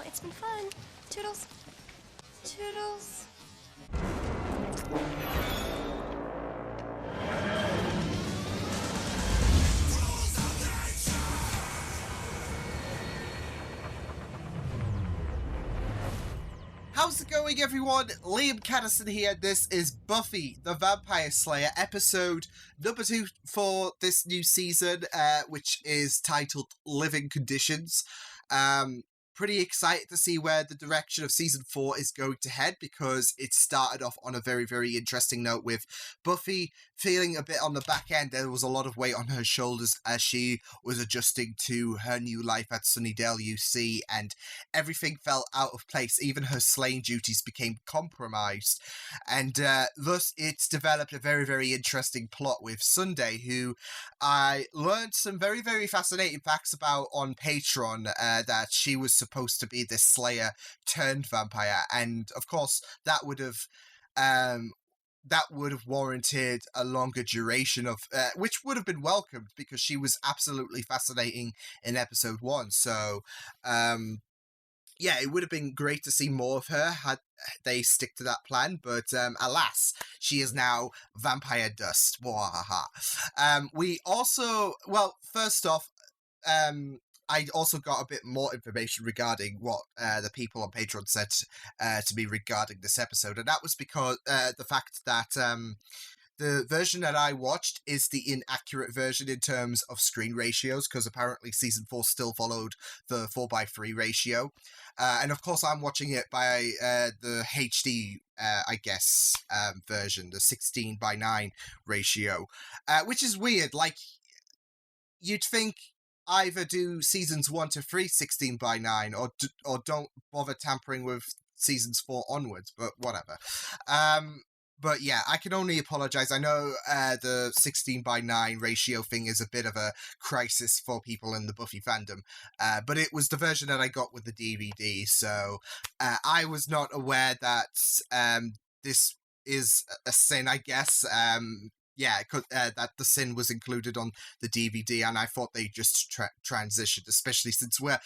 Well, it's been fun. Toodles. Toodles. How's it going, everyone? Liam Catterson here. This is Buffy the Vampire Slayer, episode number 2 for this new season, which is titled Living Conditions. Pretty excited to see where the direction of season 4 is going to head, because it started off on a very, very interesting note with Buffy feeling a bit on the back end. There was a lot of weight on her shoulders as she was adjusting to her new life at Sunnydale UC, and everything fell out of place. Even her slaying duties became compromised, and thus it's developed a very, very interesting plot with Sunday, who I learned some very, very fascinating facts about on Patreon, that she was supposed to be this slayer turned vampire, and of course that would have warranted a longer duration of which would have been welcomed, because she was absolutely fascinating in episode 1. So yeah, it would have been great to see more of her had they stick to that plan, but alas, she is now vampire dust. We also, well, first off, I also got a bit more information regarding what the people on Patreon said to me regarding this episode, and that was because the fact that the version that I watched is the inaccurate version in terms of screen ratios, because apparently season 4 still followed the 4:3 ratio. And of course I'm watching it by the HD, version, the 16:9 ratio, which is weird. Like, you'd think either do seasons 1 to 3 16:9, or don't bother tampering with seasons 4 onwards, but whatever. But yeah, I can only apologize. I know the 16:9 ratio thing is a bit of a crisis for people in the Buffy fandom, but it was the version that I got with the DVD, so I was not aware that this is a sin, I guess. Yeah, that the sin was included on the DVD, and I thought they just transitioned, especially since we're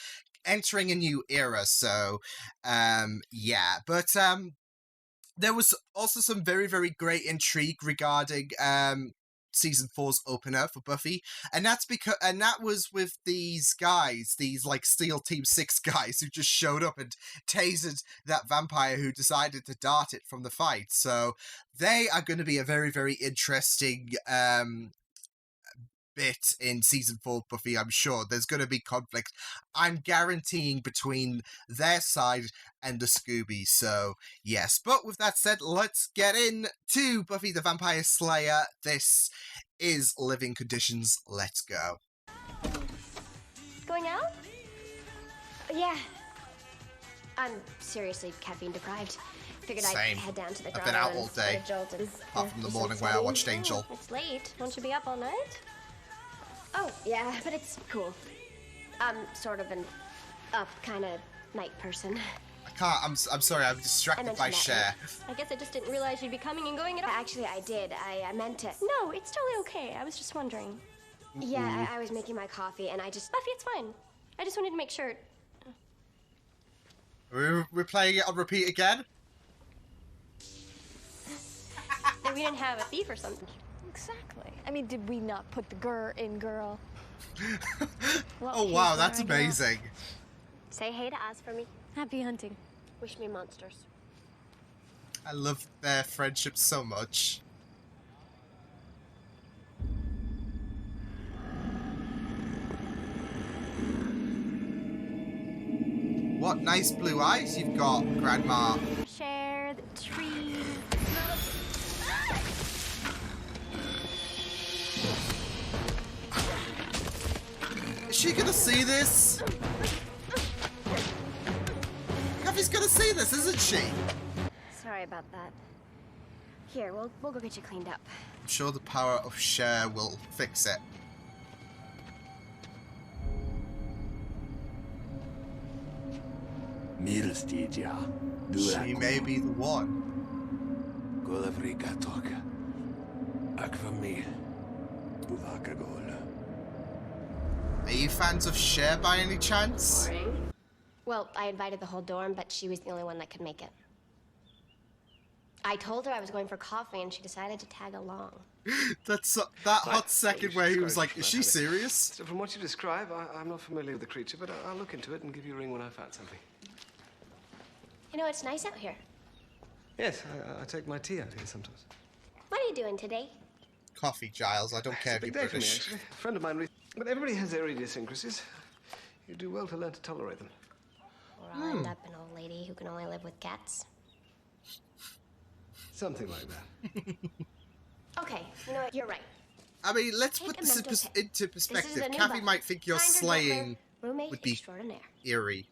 entering a new era, so yeah. But there was also some very, very great intrigue regarding season 4's opener for Buffy, and that was with these guys, these like SEAL Team 6 guys who just showed up and tasered that vampire who decided to dart it from the fight. So they are going to be a very, very interesting bit in season 4 Buffy. I'm sure there's going to be conflict, I'm guaranteeing, between their side and the Scoobies. So yes, but with that said, let's get into Buffy the Vampire Slayer. This is Living Conditions. Let's go. Going out? Yeah. I'm seriously caffeine deprived. Figured Same. I'd head down to the I've been out all day, apart from the morning where I watched Angel. It's late. Won't you be up all night? Oh, yeah, but it's cool. I'm sort of an up kind of night person. I can't, I'm sorry, I'm distracted by Cher. I guess I just didn't realize you'd be coming and going at all. Actually, I did. I meant to. No, it's totally okay. I was just wondering. Yeah, I was making my coffee, and I just... Buffy, it's fine. I just wanted to make sure... We're playing it on repeat again? That we didn't have a thief or something. Exactly. I mean, did we not put the "gur" in girl? Well, oh wow, that's amazing. Say hey to us for me. Happy hunting. Wish me monsters. I love their friendship so much. What nice blue eyes you've got, Grandma. Share the tree. Is she gonna see this? Buffy's gonna see this, isn't she? Sorry about that. Here, we'll go get you cleaned up. I'm sure the power of Cher will fix it. She may be the one. Are you fans of Cher by any chance? Boring. Well, I invited the whole dorm, but she was the only one that could make it. I told her I was going for coffee, and she decided to tag along. That's that hot second where he was like, is she serious? So from what you describe, I'm not familiar with the creature, but I'll look into it and give you a ring when I've found something. You know, it's nice out here. Yes, I take my tea out here sometimes. What are you doing today? Coffee, Giles. I don't care if It's a you're big day for me, British. actually. A friend of mine, but everybody has their idiosyncrasies. You do well to learn to tolerate them. Or I'll end up an old lady who can only live with cats. Something like that. Okay, you know what? You're right. I mean, let's Take put a this mental hit. into This is perspective. a new Kathy Buffy. might think your Kinder, slaying gentler, roommate would be extraordinaire. eerie.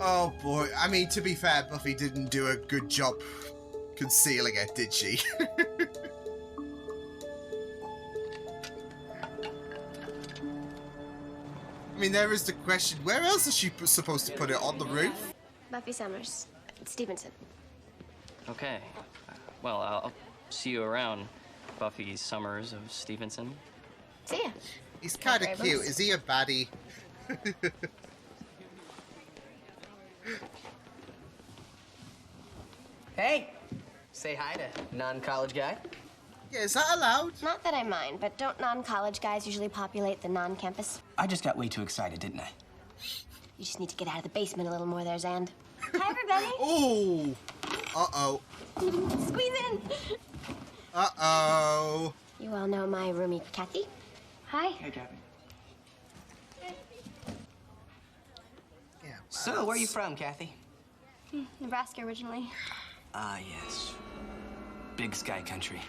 Oh boy, I mean, to be fair, Buffy didn't do a good job concealing it, did she? I mean, there is the question, where else is she supposed to put it? On the roof? Buffy Summers. Stevenson. Okay. Well, I'll see you around, Buffy Summers of Stevenson. See ya. He's kind Very of cute. much. Is he a baddie? Hey, say hi to non-college guy. Yeah, is that allowed? Not that I mind, but don't non-college guys usually populate the non-campus? I just got way too excited, didn't I? You just need to get out of the basement a little more there, Zand. Hi, everybody. Oh! Uh-oh. Squeeze in. Uh-oh. You all know my roomie, Kathy. Hi. Hey, Kathy. Yeah. So, where are you from, Kathy? Nebraska originally. Ah, yes. Big sky country.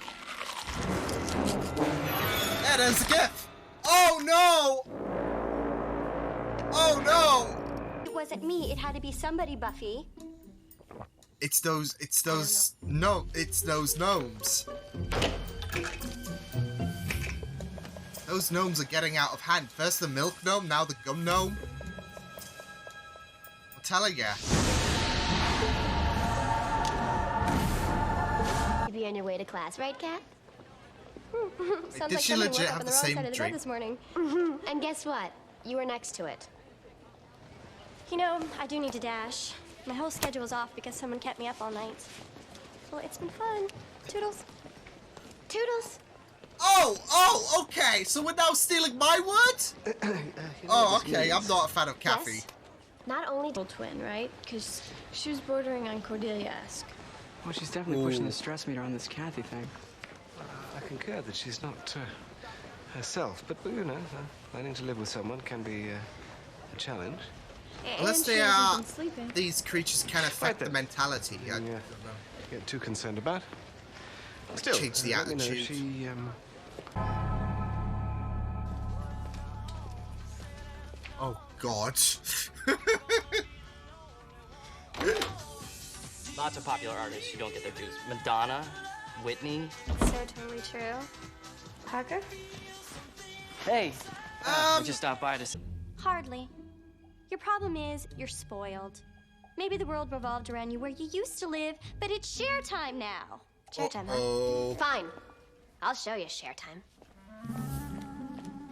Yeah, there's a gift. Oh, no! Oh, no! It wasn't me. It had to be somebody, Buffy. It's those gnomes. Those gnomes are getting out of hand. First the milk gnome, now the gum gnome. I'm telling ya. You'd be on your way to class, right, Kat? Sounds did like she someone legit woke up have on the wrong same side of the dream? bed this morning. And guess what? You were next to it. You know, I do need to dash. My whole schedule's off because someone kept me up all night. Well, it's been fun. Toodles. Toodles. Oh, okay. So we're now stealing my words? Oh, this okay. I'm means- not a fan of Kathy. Yes. Not only twin, right? Because she was bordering on Cordelia-esque. Well, she's definitely pushing the stress meter on this Kathy thing. I concur that she's not herself, but you know, learning to live with someone can be a challenge. Unless And they she hasn't are, been sleeping. these creatures can affect the then. mentality. I don't Yeah. know. Get too concerned about. Still, change the let me know if attitude. she Oh, God. Lots of popular artists who don't get their dues. Madonna, Whitney. So totally true. Parker? Hey, I just stopped by to. Hardly. Your problem is you're spoiled. Maybe the world revolved around you where you used to live, but it's share time now. Share time, huh? Oh, Fine. I'll show you share time.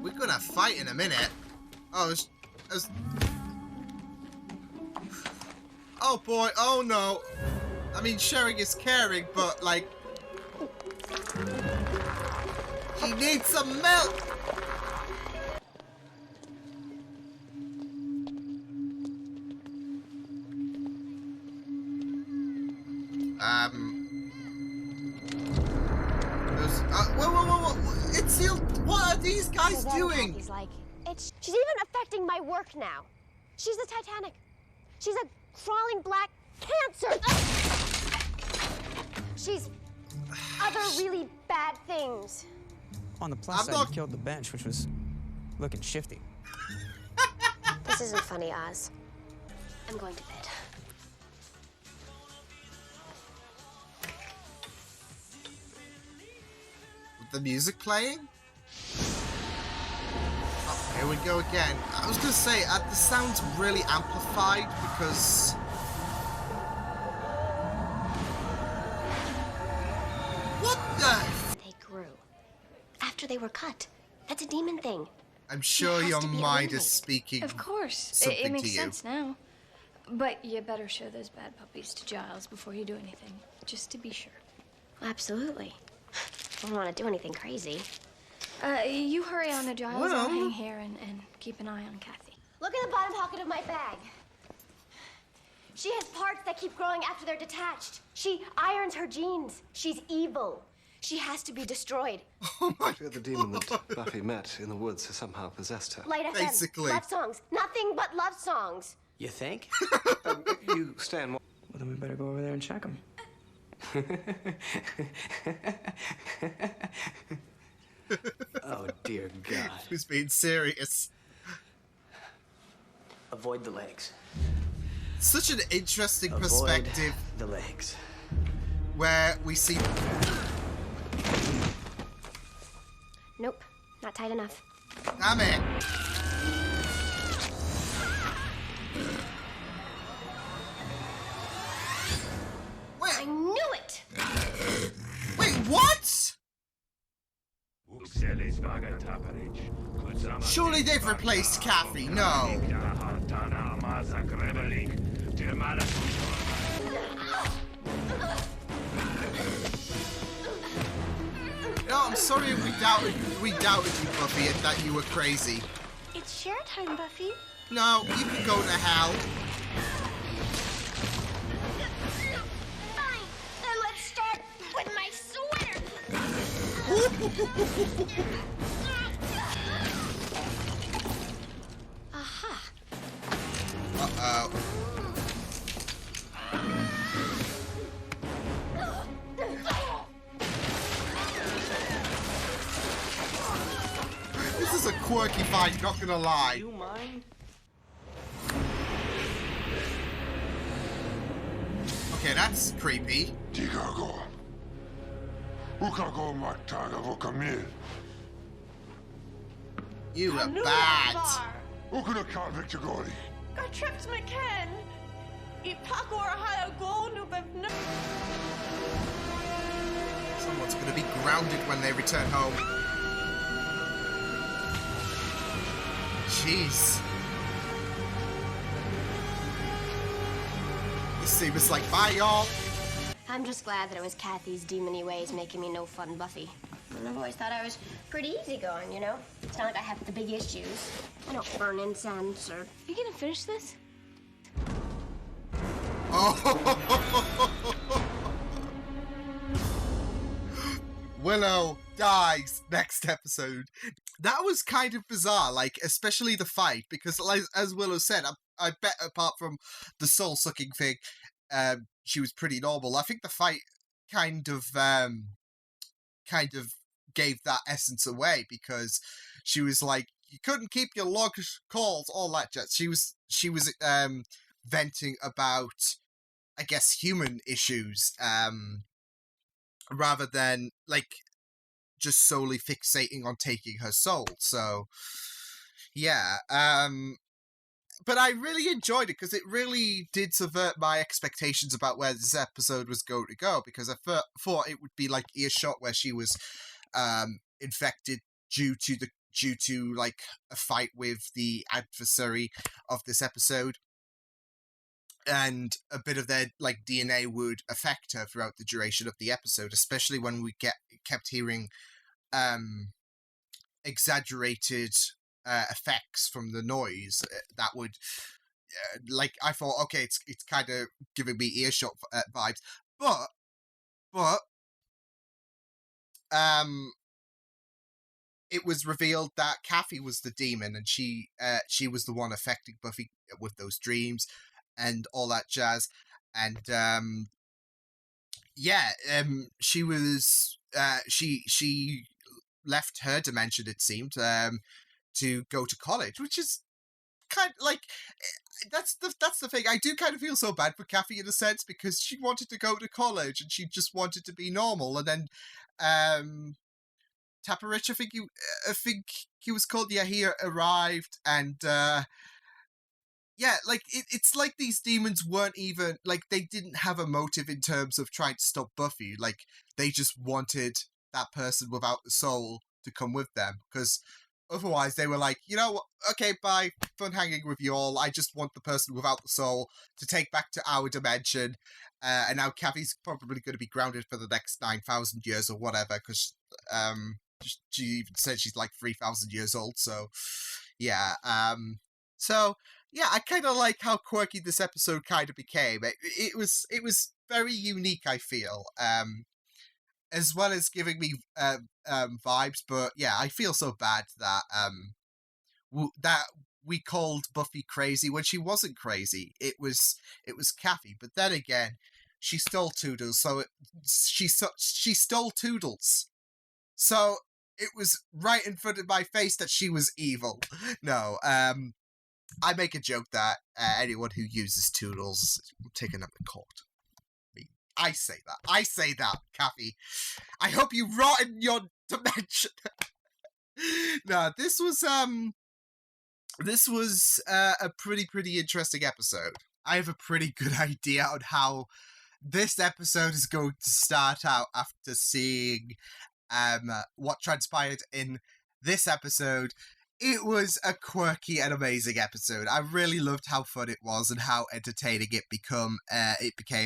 we're gonna fight in a minute. Oh, oh boy. Oh no. I mean, sharing is caring, but like, he needs some milk. Whoa. It's the. What are these guys doing? He's like, she's even affecting my work now. She's the Titanic. She's a crawling black cancer. She's other really bad things. On the plus I'm side, not- you killed the bench, which was looking shifty. This isn't funny, Oz. I'm going to bed. The music playing? Oh, here we go again. I was gonna say, the sound's really amplified because... What the? They grew. After they were cut. That's a demon thing. I'm sure has your to be mind is eliminated. speaking Of course. something It makes to you. sense now. But you better show those bad puppies to Giles before you do anything, just to be sure. Absolutely. I don't want to do anything crazy. You hurry on to Giles. Well. I'll hang here and keep an eye on Kathy. Look in the bottom pocket of my bag. She has parts that keep growing after they're detached. She irons her jeans. She's evil. She has to be destroyed. Oh my The demon that Buffy met in the woods has somehow possessed her. Light FM. Basically. Love songs. Nothing but love songs. You think? You stay and Well, then we better go over there and check him. Oh, dear God. Who's being serious? Avoid the legs. Such an interesting Avoid perspective the legs. where we see. Nope. Not tight enough. Damn it! I knew it! Wait, what? Surely they've replaced Kathy. No. No, I'm sorry we doubted you, Buffy, and that you were crazy. It's share time, Buffy. No, you can go to hell. Fine. Then let's start with my sweater. Aha. Uh-oh. This is a quirky fight, not gonna lie. You mind? Okay, that's creepy. Tigago. Ukago mataga vokamil. You are bad. Ukuna convict gori. Got tripped McKen. Ipakor haya gonu bevno. Someone's gonna be grounded when they return home. Jeez. This scene was like, bye, y'all. I'm just glad that it was Kathy's demony ways making me no fun Buffy. And I've always thought I was pretty easygoing, you know? It's not like I have the big issues. I don't burn incense or... You gonna finish this? Oh. Willow dies next episode. That was kind of bizarre, like, especially the fight, because like, as Willow said, I bet apart from the soul-sucking thing, she was pretty normal. I think the fight kind of gave that essence away, because she was like, you couldn't keep your log calls, all that jazz. She was venting about, I guess, human issues, rather than like just solely fixating on taking her soul. So yeah, but I really enjoyed it because it really did subvert my expectations about where this episode was going to go, because I thought it would be like Earshot, where she was infected due to like a fight with the adversary of this episode, and a bit of their like DNA would affect her throughout the duration of the episode, especially when we kept hearing exaggerated effects from the noise that would like, I thought, okay, it's kind of giving me Earshot vibes, but it was revealed that Kathy was the demon, and she was the one affecting Buffy with those dreams and all that jazz. And she was she left her dimension, it seemed, to go to college, which is kind of like, that's the thing. I do kind of feel so bad for Kathy in a sense, because she wanted to go to college and she just wanted to be normal, and then Tapperich, I think he was called. Yeah, he arrived, and like it's like these demons weren't even like, they didn't have a motive in terms of trying to stop Buffy. Like, they just wanted that person without the soul to come with them, because otherwise they were like, you know what, okay, bye, fun hanging with you all, I just want the person without the soul to take back to our dimension, and now Kathy's probably going to be grounded for the next 9,000 years or whatever, because she even said she's like 3,000 years old, so yeah. So yeah, I kind of like how quirky this episode kind of became. It was very unique, I feel, as well as giving me vibes. But yeah, I feel so bad that that we called Buffy crazy when she wasn't crazy. It was Kathy. But then again, she stole Toodles, so she stole Toodles. So it was right in front of my face that she was evil. No, I make a joke that anyone who uses Toodles will take them to court. I say that, Kathy. I hope you rot in your dimension. No, this was a pretty interesting episode. I have a pretty good idea on how this episode is going to start out after seeing what transpired in this episode. It was a quirky and amazing episode. I really loved how fun it was and how entertaining it became,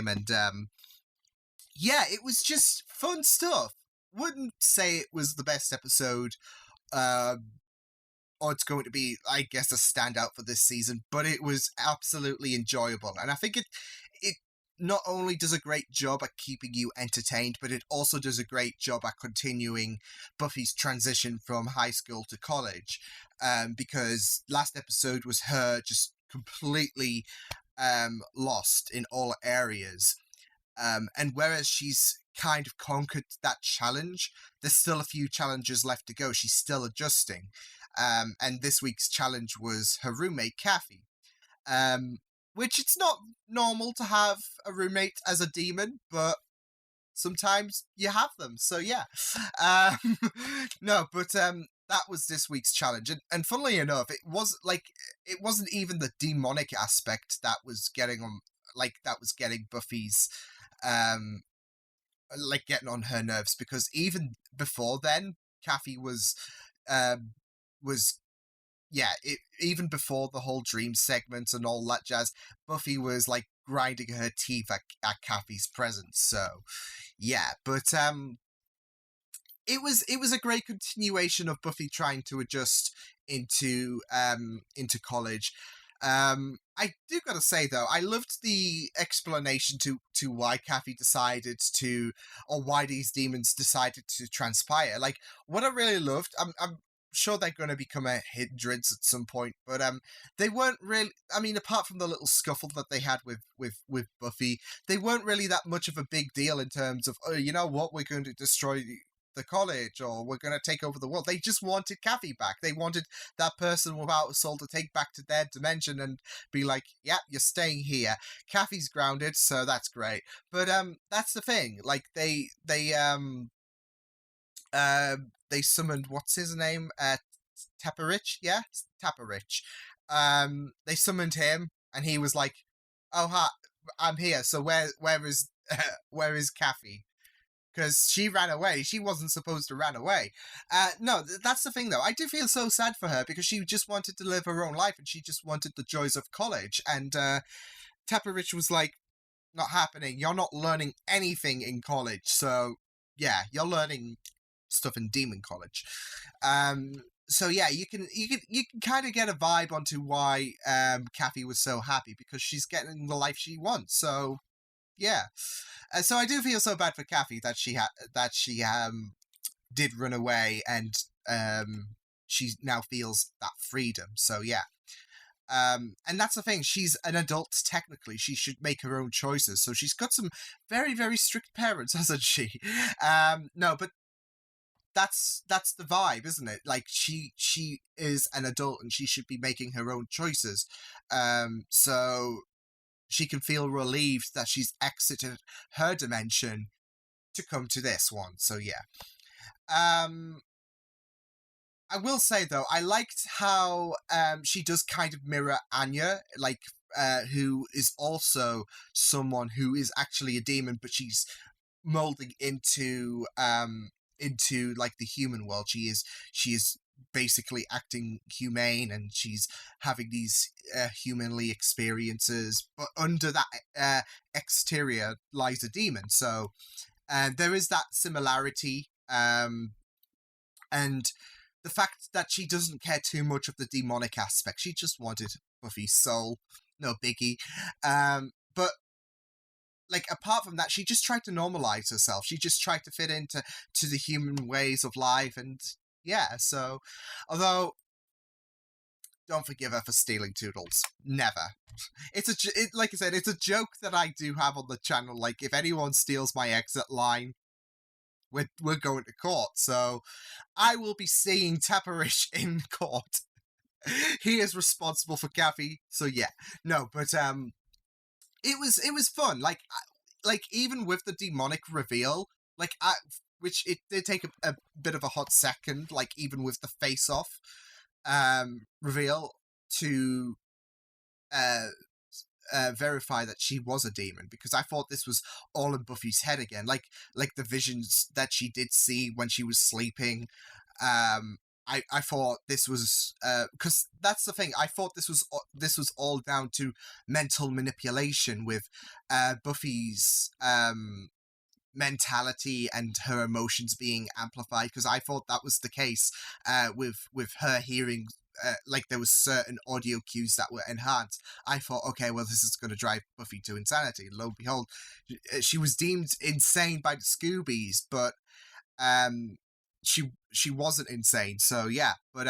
and yeah, it was just fun stuff. Wouldn't say it was the best episode, or it's going to be, I guess, a standout for this season, but it was absolutely enjoyable, and I think it not only does a great job at keeping you entertained, but it also does a great job at continuing Buffy's transition from high school to college, because last episode was her just completely lost in all areas, and whereas she's kind of conquered that challenge, there's still a few challenges left to go. She's still adjusting, and this week's challenge was her roommate Kathy, which it's not normal to have a roommate as a demon, but sometimes you have them, so yeah. No, but that was this week's challenge, and funnily enough, it wasn't even the demonic aspect that was getting Buffy's getting on her nerves, because even before then, Kathy was even before the whole dream segment and all that jazz, Buffy was like grinding her teeth at Kathy's presence. So yeah, but it was a great continuation of Buffy trying to adjust into college. I do gotta say though, I loved the explanation to why Kathy decided to, or why these demons decided to transpire. Like, what I really loved, I'm sure they're going to become a hindrance at some point, but they weren't really, I mean, apart from the little scuffle that they had with Buffy, they weren't really that much of a big deal in terms of, oh, you know what, we're going to destroy the college, or we're going to take over the world. They just wanted Kathy back. They wanted that person without a soul to take back to their dimension and be like, yeah, you're staying here. Kathy's grounded, so that's great. But that's the thing. Like, they summoned, what's his name? Tapperich, yeah? Tapperich. They summoned him, and he was like, oh, hi, I'm here, so where is Kathy? Because she ran away. She wasn't supposed to run away. No, that's the thing, though. I do feel so sad for her, because she just wanted to live her own life, and she just wanted the joys of college. And Tapperich was like, not happening. You're not learning anything in college. So, yeah, you're learning stuff in Demon College. So yeah, you can kind of get a vibe onto why Kathy was so happy, because she's getting the life she wants. So yeah, so I do feel so bad for Kathy that she did run away, and she now feels that freedom. So yeah. And that's the thing, she's an adult technically, she should make her own choices, so she's got some very, very strict parents, hasn't she? No, but that's the vibe, isn't it? Like, she is an adult and she should be making her own choices, so she can feel relieved that she's exited her dimension to come to this one. So yeah. I will say, though, I liked how she does kind of mirror Anya, like, who is also someone who is actually a demon, but she's molding into into like the human world. She is basically acting humane, and she's having these humanly experiences, but under that exterior lies a demon. So there is that similarity, and the fact that she doesn't care too much of the demonic aspect. She just wanted Buffy's soul, no biggie. But like, apart from that, she just tried to normalize herself. She just tried to fit into the human ways of life, and yeah. So, although, don't forgive her for stealing Toodles. Never. Like I said, it's a joke that I do have on the channel. Like, if anyone steals my exit line, we're going to court. So, I will be seeing Tapperish in court. He is responsible for Kathy. So yeah, no, but it was fun. Like even with the demonic reveal, which it did take a bit of a hot second. Like, even with the face-off reveal to verify that she was a demon, because I thought this was all in Buffy's head again, like the visions that she did see when she was sleeping. I thought this was because that's the thing. I thought this was all down to mental manipulation with Buffy's mentality and her emotions being amplified, because I thought that was the case with her hearing. Like, there was certain audio cues that were enhanced. I thought, okay, well, this is going to drive Buffy to insanity. Lo and behold, she was deemed insane by the Scoobies, but she wasn't insane. So yeah, but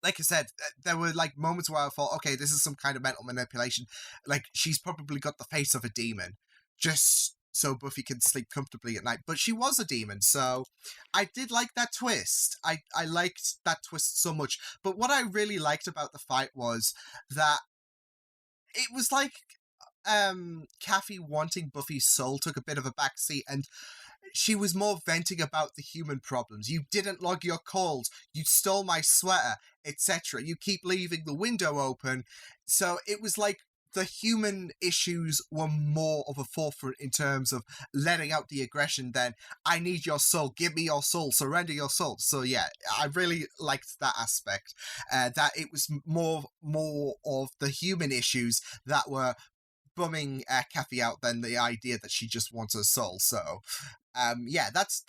like I said, there were like moments where I thought, okay, this is some kind of mental manipulation. Like, she's probably got the face of a demon, just so Buffy can sleep comfortably at night. But she was a demon, so I did like that twist. I liked that twist so much. But what I really liked about the fight was that it was like Kathy wanting Buffy's soul took a bit of a backseat, and she was more venting about the human problems. You didn't log your calls, you stole my sweater, etc. You keep leaving the window open. So it was like the human issues were more of a forefront in terms of letting out the aggression than, I need your soul, give me your soul, surrender your soul. So yeah, I really liked that aspect. That it was more of the human issues that were bumming Kathy out than the idea that she just wants her soul. So yeah, that's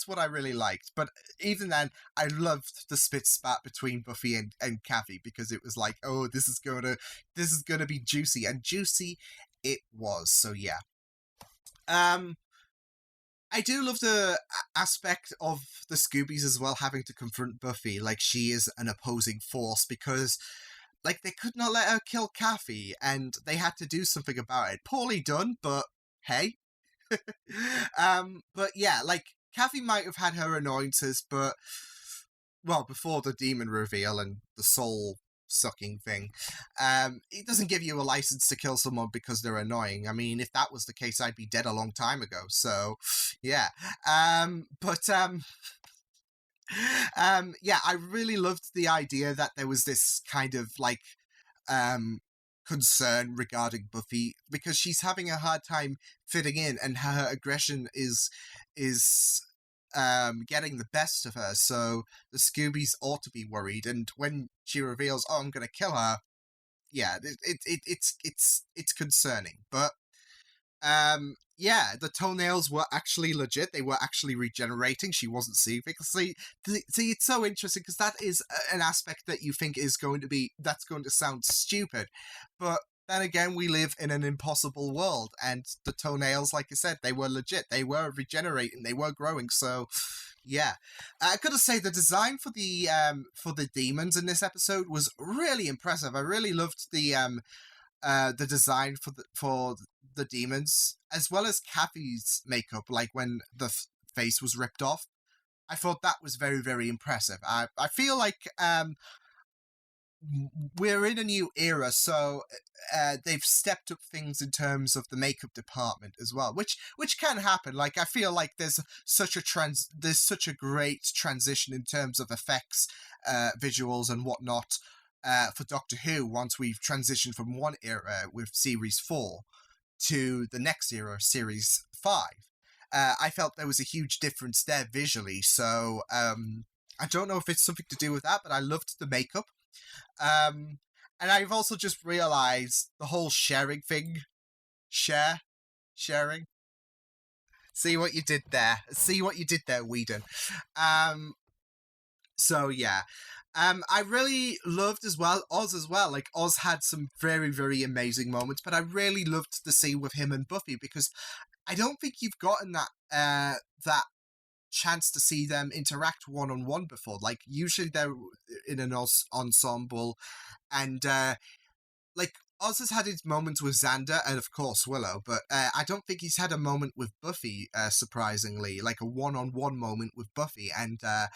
what I really liked. But even then, I loved the spit spat between Buffy and Kathy, because it was like, oh, this is gonna be juicy, and juicy it was. So yeah. I do love the aspect of the Scoobies as well, having to confront Buffy like she is an opposing force, because like, they could not let her kill Kathy, and they had to do something about it. Poorly done, but hey. But yeah, like, Kathy might have had her annoyances, but, well, before the demon reveal and the soul sucking thing, it doesn't give you a license to kill someone because they're annoying. I mean, if that was the case, I'd be dead a long time ago. So yeah. Yeah, I really loved the idea that there was this kind of like concern regarding Buffy, because she's having a hard time fitting in, and her aggression is getting the best of her. So the Scoobies ought to be worried, and when she reveals, "Oh, I'm gonna kill her," yeah, it's concerning. But yeah, the toenails were actually legit. They were actually regenerating. She wasn't seething. See, it's so interesting, because that is an aspect that you think that's going to sound stupid. But then again, we live in an impossible world, and the toenails, like I said, they were legit. They were regenerating. They were growing. So yeah, I gotta say, the design for the demons in this episode was really impressive. I really loved the design for the demons, as well as Kathy's makeup, like when the face was ripped off. I thought that was very, very impressive. I feel like we're in a new era, so they've stepped up things in terms of the makeup department as well, which can happen. Like, I feel like there's such a great transition in terms of effects, visuals and whatnot, for Doctor Who, once we've transitioned from one era with Series 4 to the next era, Series 5. I felt there was a huge difference there visually. So I don't know if it's something to do with that, but I loved the makeup. And I've also just realized the whole sharing thing. Sharing. See what you did there. See what you did there, Whedon. So yeah. I really loved as well Oz as well. Like, Oz had some very, very amazing moments, but I really loved the scene with him and Buffy, because I don't think you've gotten that chance to see them interact one-on-one before. Like, usually they're in an ensemble, and like, Oz has had his moments with Xander and, of course, Willow, but I don't think he's had a moment with Buffy, surprisingly, like a one-on-one moment with Buffy, and I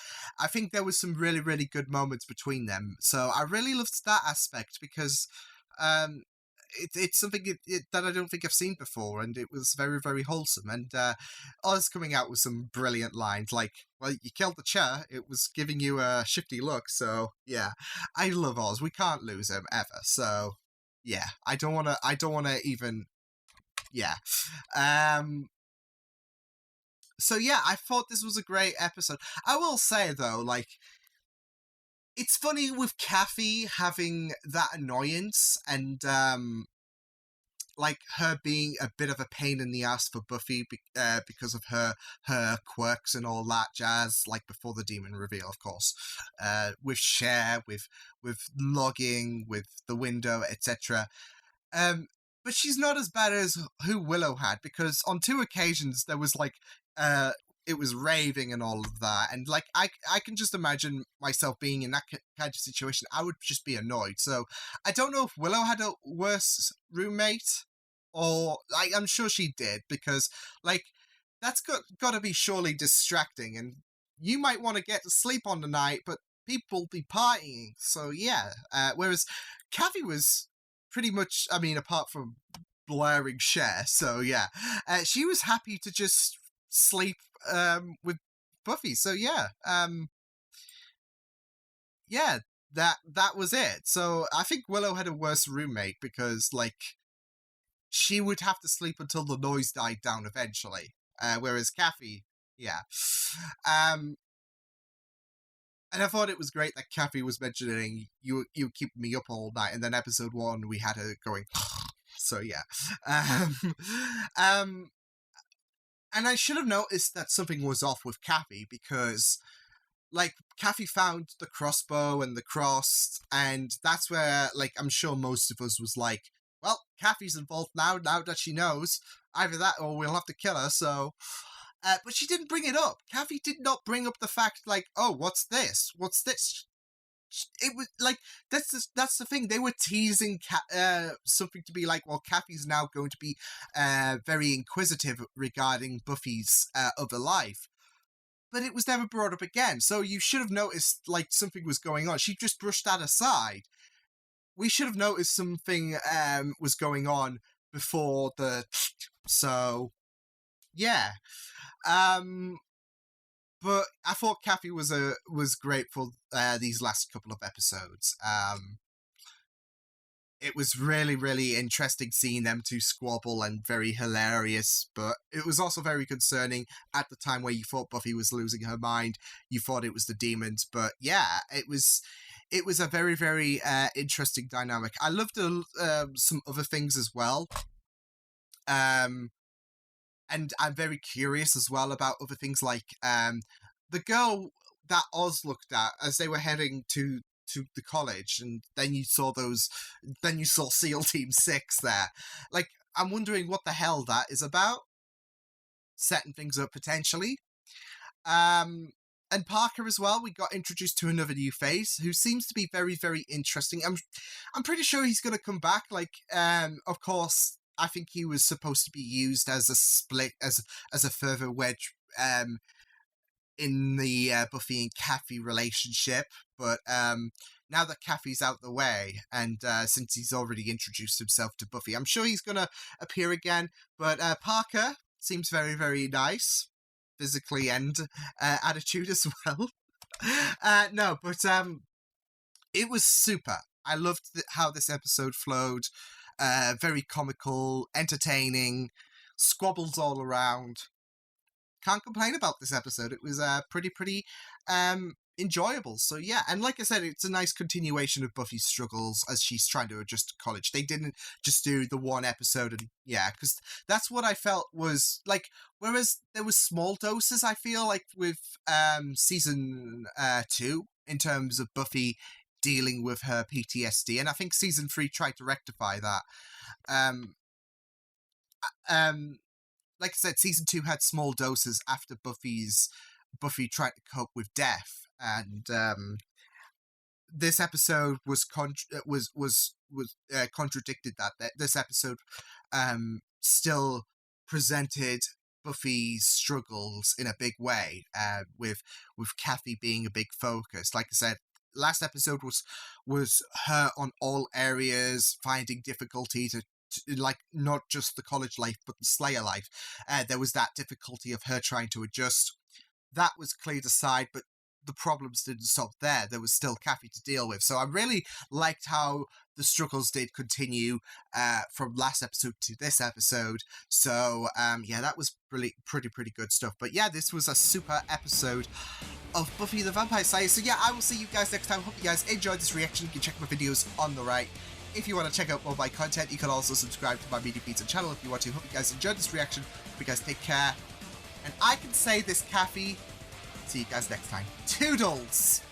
think there was some really, really good moments between them. So I really loved that aspect, because it's something that I don't think I've seen before, and it was very, very wholesome. And Oz coming out with some brilliant lines, like, well, you killed the chair, it was giving you a shifty look, so yeah. I love Oz, we can't lose him, ever, so... yeah, I don't want to even, yeah. So yeah, I thought this was a great episode. I will say, though, like, it's funny with Kathy having that annoyance, and, like, her being a bit of a pain in the ass for Buffy because of her quirks and all that jazz, like, before the demon reveal, of course. With Cher, with logging, with the window, etc. But she's not as bad as who Willow had, because on 2 occasions there was, like, it was raving and all of that, and, like, I can just imagine myself being in that kind of situation. I would just be annoyed. So I don't know if Willow had a worse roommate, or, like, I'm sure she did, because, like, that's got to be surely distracting, and you might want to get to sleep on the night, but people be partying. So yeah, whereas Kathy was pretty much, I mean, apart from blaring Cher, so yeah, she was happy to just sleep with Buffy. So yeah, yeah, that was it. So I think Willow had a worse roommate, because, like, she would have to sleep until the noise died down eventually, whereas Kathy, yeah. And I thought it was great that Kathy was mentioning you keep me up all night, and then episode 1 we had her going. So yeah, and I should have noticed that something was off with Kathy, because, like, Kathy found the crossbow and the cross, and that's where, like, I'm sure most of us was like, well, Kathy's involved now that she knows. Either that or we'll have to kill her, so... but she didn't bring it up. Kathy did not bring up the fact, like, oh, what's this? What's this? It was, like, that's the thing. They were teasing something to be like, well, Kathy's now going to be very inquisitive regarding Buffy's other life. But it was never brought up again. So you should have noticed, like, something was going on. She just brushed that aside. We should have noticed something was going on before the... So, yeah. But I thought Kathy was great for these last couple of episodes. It was really, really interesting seeing them two squabble, and very hilarious, but it was also very concerning at the time where you thought Buffy was losing her mind. You thought it was the demons, but yeah, it was a very, very interesting dynamic. I loved some other things as well. And I'm very curious as well about other things, like the girl that Oz looked at as they were heading to the college, and then you saw SEAL Team 6 there. Like, I'm wondering what the hell that is about. Setting things up potentially. And Parker as well, we got introduced to another new face who seems to be very, very interesting. I'm pretty sure he's going to come back. Like, of course, I think he was supposed to be used as a split, as a further wedge in the Buffy and Kathy relationship. But now that Kathy's out the way, and since he's already introduced himself to Buffy, I'm sure he's going to appear again. But Parker seems very, very nice, physically and attitude as well. No, but it was super. I loved how this episode flowed. Very comical, entertaining, squabbles all around. can't complain about this episode. It was pretty enjoyable. So yeah, and like I said, it's a nice continuation of Buffy's struggles as she's trying to adjust to college. They didn't just do the one episode, and yeah, because that's what I felt was like. Whereas there was small doses, I feel like with season 2 in terms of Buffy dealing with her PTSD, and I think season 3 tried to rectify that. Like I said, season 2 had small doses after Buffy tried to cope with death, and this episode was contradicted that this episode still presented Buffy's struggles in a big way, with Kathy being a big focus. Like I said, last episode was her on all areas, finding difficulty to like not just the college life but the Slayer life. There was that difficulty of her trying to adjust. That was cleared aside, but the problems didn't stop there. There was still Kathy to deal with. So I really liked how the struggles did continue from last episode to this episode. So yeah, that was really pretty good stuff. But yeah, this was a super episode of Buffy the Vampire Slayer. So yeah, I will see you guys next time. Hope you guys enjoyed this reaction. You can check my videos on the right. If you want to check out more of my content, you can also subscribe to my Media Pizza channel if you want to. Hope you guys enjoyed this reaction. Hope you guys take care. And I can say this, Kathy. See you guys next time. Toodles!